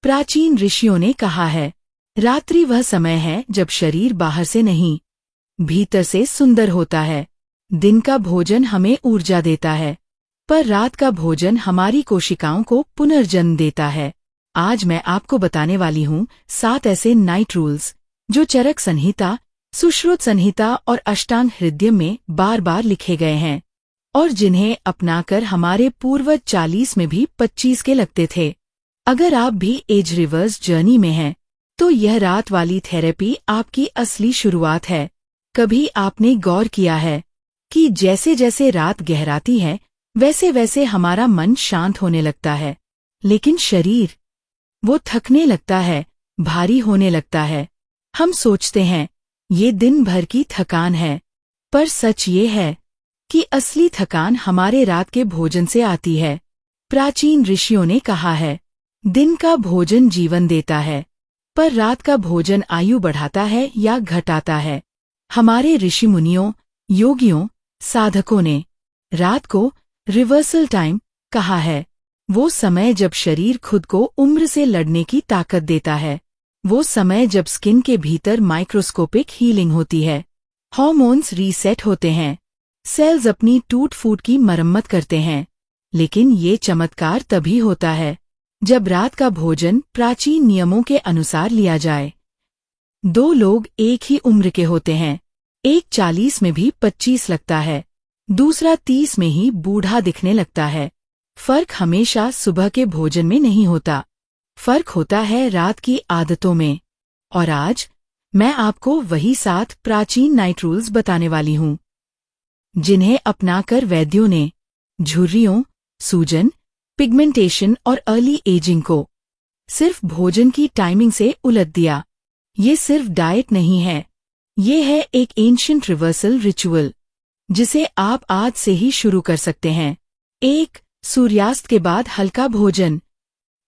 प्राचीन ऋषियों ने कहा है, रात्रि वह समय है जब शरीर बाहर से नहीं, भीतर से सुंदर होता है। दिन का भोजन हमें ऊर्जा देता है, पर रात का भोजन हमारी कोशिकाओं को पुनर्जन्म देता है। आज मैं आपको बताने वाली हूँ 7 ऐसे नाइट रूल्स जो चरक संहिता, सुश्रुत संहिता और अष्टांग हृदय में बार बार लिखे गए हैं और जिन्हें अपनाकर हमारे पूर्वज 40 में भी 25 के लगते थे। अगर आप भी एज रिवर्स जर्नी में हैं, तो यह रात वाली थेरेपी आपकी असली शुरुआत है। कभी आपने गौर किया है कि जैसे जैसे रात गहराती है, वैसे वैसे हमारा मन शांत होने लगता है, लेकिन शरीर वो थकने लगता है, भारी होने लगता है। हम सोचते हैं ये दिन भर की थकान है, पर सच ये है कि असली थकान हमारे रात के भोजन से आती है। प्राचीन ऋषियों ने कहा है, दिन का भोजन जीवन देता है, पर रात का भोजन आयु बढ़ाता है या घटाता है। हमारे ऋषि मुनियों, योगियों, साधकों ने रात को रिवर्सल टाइम कहा है। वो समय जब शरीर खुद को उम्र से लड़ने की ताकत देता है। वो समय जब स्किन के भीतर माइक्रोस्कोपिक हीलिंग होती है, हार्मोन्स रीसेट होते हैं, सेल्स अपनी टूट फूट की मरम्मत करते हैं। लेकिन ये चमत्कार तभी होता है जब रात का भोजन प्राचीन नियमों के अनुसार लिया जाए। 2 लोग एक ही उम्र के होते हैं, एक 40 में भी 25 लगता है, दूसरा 30 में ही बूढ़ा दिखने लगता है। फर्क हमेशा सुबह के भोजन में नहीं होता, फर्क होता है रात की आदतों में। और आज मैं आपको वही 7 प्राचीन नाइट रूल्स बताने वाली हूँ, जिन्हें अपनाकर वैद्यों ने झुर्रियों, सूजन, पिगमेंटेशन और अर्ली एजिंग को सिर्फ भोजन की टाइमिंग से उलट दिया। ये सिर्फ डाइट नहीं है, ये है एक एंशिएंट रिवर्सल रिचुअल जिसे आप आज से ही शुरू कर सकते हैं। 1. सूर्यास्त के बाद हल्का भोजन।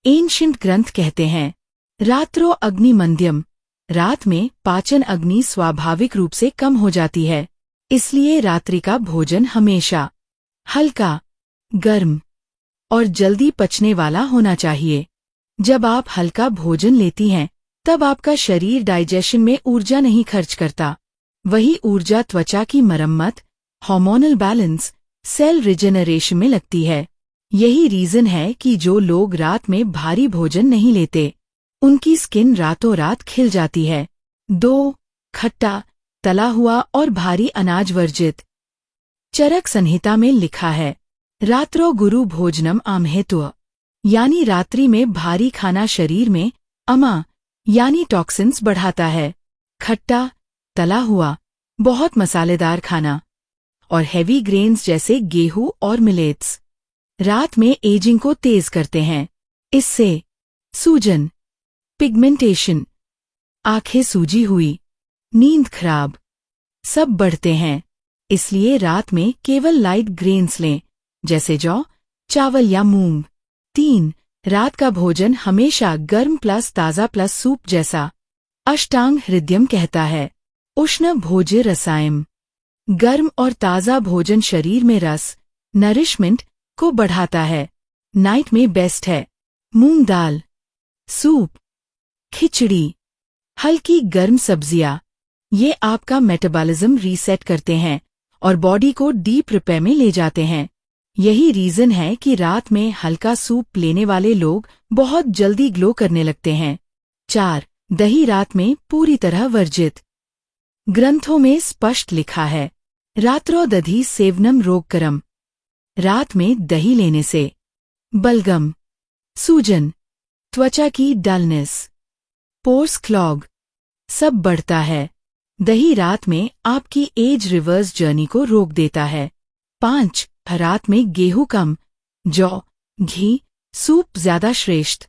एंशिएंट ग्रंथ कहते हैं, रात्रो अग्नि मंद्यम, रात में पाचन अग्नि स्वाभाविक रूप से कम हो जाती है, इसलिए रात्रि का भोजन हमेशा हल्का, गर्म और जल्दी पचने वाला होना चाहिए। जब आप हल्का भोजन लेती हैं, तब आपका शरीर डाइजेशन में ऊर्जा नहीं खर्च करता। वही ऊर्जा त्वचा की मरम्मत, हार्मोनल बैलेंस, सेल रिजेनरेशन में लगती है। यही रीजन है कि जो लोग रात में भारी भोजन नहीं लेते, उनकी स्किन रातों रात खिल जाती है। 2. खट्टा, तला हुआ और भारी अनाज वर्जित। चरक संहिता में लिखा है, रात्रो गुरु भोजनम आमहेतु, यानी रात्रि में भारी खाना शरीर में अमा यानी टॉक्सिन्स बढ़ाता है। खट्टा, तला हुआ, बहुत मसालेदार खाना और हेवी ग्रेन्स जैसे गेहूं और मिलेट्स रात में एजिंग को तेज करते हैं। इससे सूजन, पिगमेंटेशन, आंखें सूजी हुई, नींद खराब सब बढ़ते हैं। इसलिए रात में केवल लाइट ग्रेन्स लें, जैसे जौ, चावल या मूंग। 3. रात का भोजन हमेशा गर्म प्लस ताज़ा प्लस सूप जैसा। अष्टांग हृदयम कहता है, उष्ण भोज्य रसायम, गर्म और ताज़ा भोजन शरीर में रस, नरिशमेंट को बढ़ाता है। नाइट में बेस्ट है मूंग दाल, सूप, खिचड़ी, हल्की गर्म सब्जियां। ये आपका मेटाबॉलिज्म रीसेट करते हैं और बॉडी को डीप रिपेयर में ले जाते हैं। यही रीजन है कि रात में हल्का सूप लेने वाले लोग बहुत जल्दी ग्लो करने लगते हैं। 4. दही रात में पूरी तरह वर्जित। ग्रंथों में स्पष्ट लिखा है, रात्रो दधि सेवनम रोगकरम, रात में दही लेने से बलगम, सूजन, त्वचा की डलनेस, पोर्स क्लॉग सब बढ़ता है। दही रात में आपकी एज रिवर्स जर्नी को रोक देता है। 5. रात में गेहूं कम, जौ, घी, सूप ज्यादा श्रेष्ठ।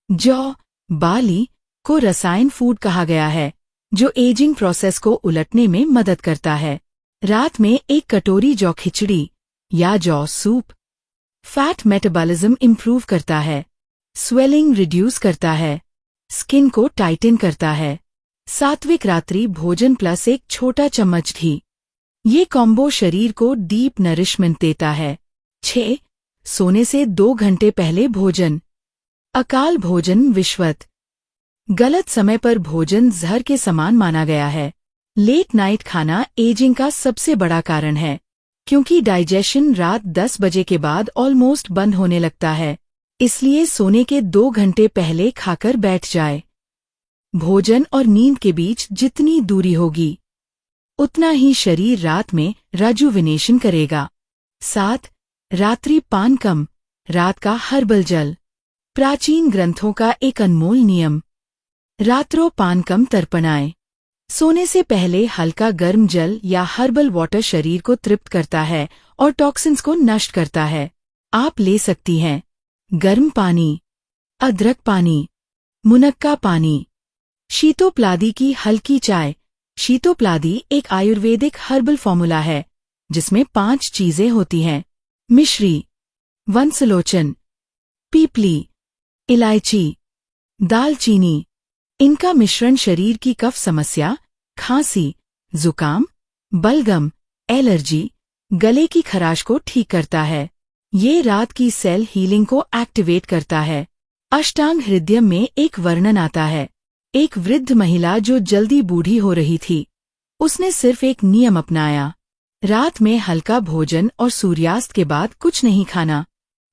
जौ, बार्ली को रसायन फूड कहा गया है, जो एजिंग प्रोसेस को उलटने में मदद करता है। रात में एक कटोरी जौ खिचड़ी या जौ सूप फैट मेटाबॉलिज्म इंप्रूव करता है, स्वेलिंग रिड्यूस करता है, स्किन को टाइटन करता है। सात्विक रात्रि भोजन प्लस एक छोटा चम्मच घी, ये कॉम्बो शरीर को डीप नरिशमेंट देता है। 6. सोने से 2 घंटे पहले भोजन। अकाल भोजन विश्वत। गलत समय पर भोजन जहर के समान माना गया है। लेट नाइट खाना एजिंग का सबसे बड़ा कारण है, क्योंकि डाइजेशन रात 10 बजे के बाद ऑलमोस्ट बंद होने लगता है। इसलिए सोने के 2 घंटे पहले खाकर बैठ जाए। भोजन और नींद के बीच जितनी दूरी होगी, उतना ही शरीर रात में रेजुविनेशन करेगा। 7. रात्रि पान कम, रात का हर्बल जल। प्राचीन ग्रंथों का एक अनमोल नियम। रात्रो पान कम तर्पणाय। सोने से पहले हल्का गर्म जल या हर्बल वाटर शरीर को तृप्त करता है और टॉक्सिन्स को नष्ट करता है। आप ले सकती हैं गर्म पानी, अदरक पानी, मुनक्का पानी, शीतोप्लादी की हल्की चाय। शीतोप्लादी एक आयुर्वेदिक हर्बल फॉर्मूला है जिसमें 5 चीजें होती हैं: मिश्री, वंसलोचन, पीपली, इलायची, दालचीनी। इनका मिश्रण शरीर की कफ समस्या, खांसी, जुकाम, बलगम, एलर्जी, गले की खराश को ठीक करता है। ये रात की सेल हीलिंग को एक्टिवेट करता है। अष्टांग हृदय में एक वर्णन आता है। एक वृद्ध महिला जो जल्दी बूढ़ी हो रही थी, उसने सिर्फ एक नियम अपनाया: रात में हल्का भोजन और सूर्यास्त के बाद कुछ नहीं खाना।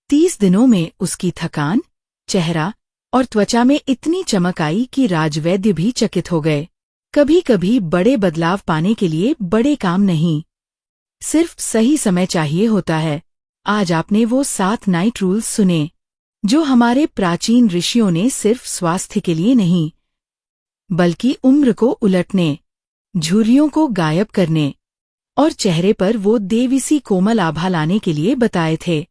30 दिनों में उसकी थकान, चेहरा और त्वचा में इतनी चमक आई कि राजवैद्य भी चकित हो गए। कभी कभी बड़े बदलाव पाने के लिए बड़े काम नहीं, सिर्फ सही समय चाहिए होता है। आज आपने वो 7 नाइट रूल्स सुने जो हमारे प्राचीन ऋषियों ने सिर्फ स्वास्थ्य के लिए नहीं, बल्कि उम्र को उलटने, झुर्रियों को गायब करने और चेहरे पर वो देवीसी कोमल आभा लाने के लिए बताए थे।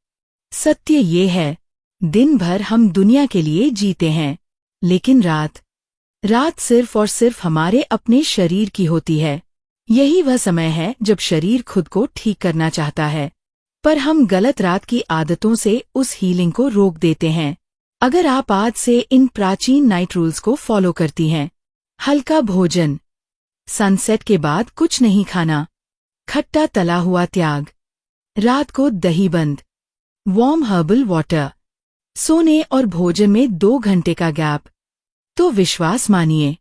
सत्य ये है, दिन भर हम दुनिया के लिए जीते हैं, लेकिन रात सिर्फ और सिर्फ हमारे अपने शरीर की होती है। यही वह समय है जब शरीर खुद को ठीक करना चाहता है, पर हम गलत रात की आदतों से उस हीलिंग को रोक देते हैं। अगर आप आज से इन प्राचीन नाइट रूल्स को फॉलो करती हैं: हल्का भोजन, सनसेट के बाद कुछ नहीं खाना, खट्टा तला हुआ त्याग, रात को दही बंद, वार्म हर्बल वाटर, सोने और भोजन में 2 घंटे का गैप, तो विश्वास मानिए,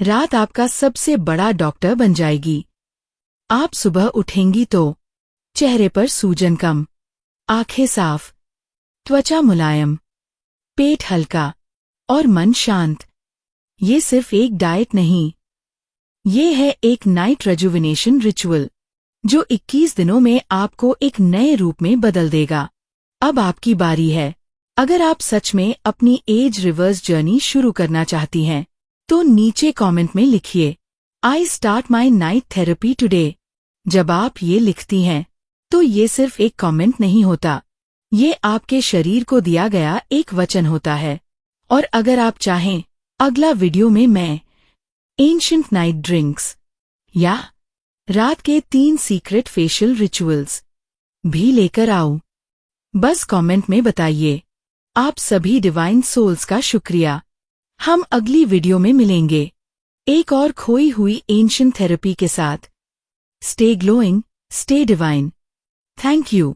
रात आपका सबसे बड़ा डॉक्टर बन जाएगी। आप सुबह उठेंगी तो चेहरे पर सूजन कम, आंखें साफ, त्वचा मुलायम, पेट हल्का और मन शांत। ये सिर्फ एक डाइट नहीं, ये है एक नाइट रेजुविनेशन रिचुअल जो 21 दिनों में आपको एक नए रूप में बदल देगा। अब आपकी बारी है। अगर आप सच में अपनी एज रिवर्स जर्नी शुरू करना चाहती हैं, तो नीचे कमेंट में लिखिए, I start my night therapy today. जब आप ये लिखती हैं, तो ये सिर्फ एक कमेंट नहीं होता, ये आपके शरीर को दिया गया एक वचन होता है। और अगर आप चाहें, अगला वीडियो में मैं एंशिएंट नाइट ड्रिंक्स या रात के 3 सीक्रेट फेशियल रिचुअल्स भी लेकर आऊं। बस कमेंट में बताइए। आप सभी डिवाइन सोल्स का शुक्रिया। हम अगली वीडियो में मिलेंगे एक और खोई हुई एंशिएंट थेरेपी के साथ। Stay glowing, stay divine. Thank you.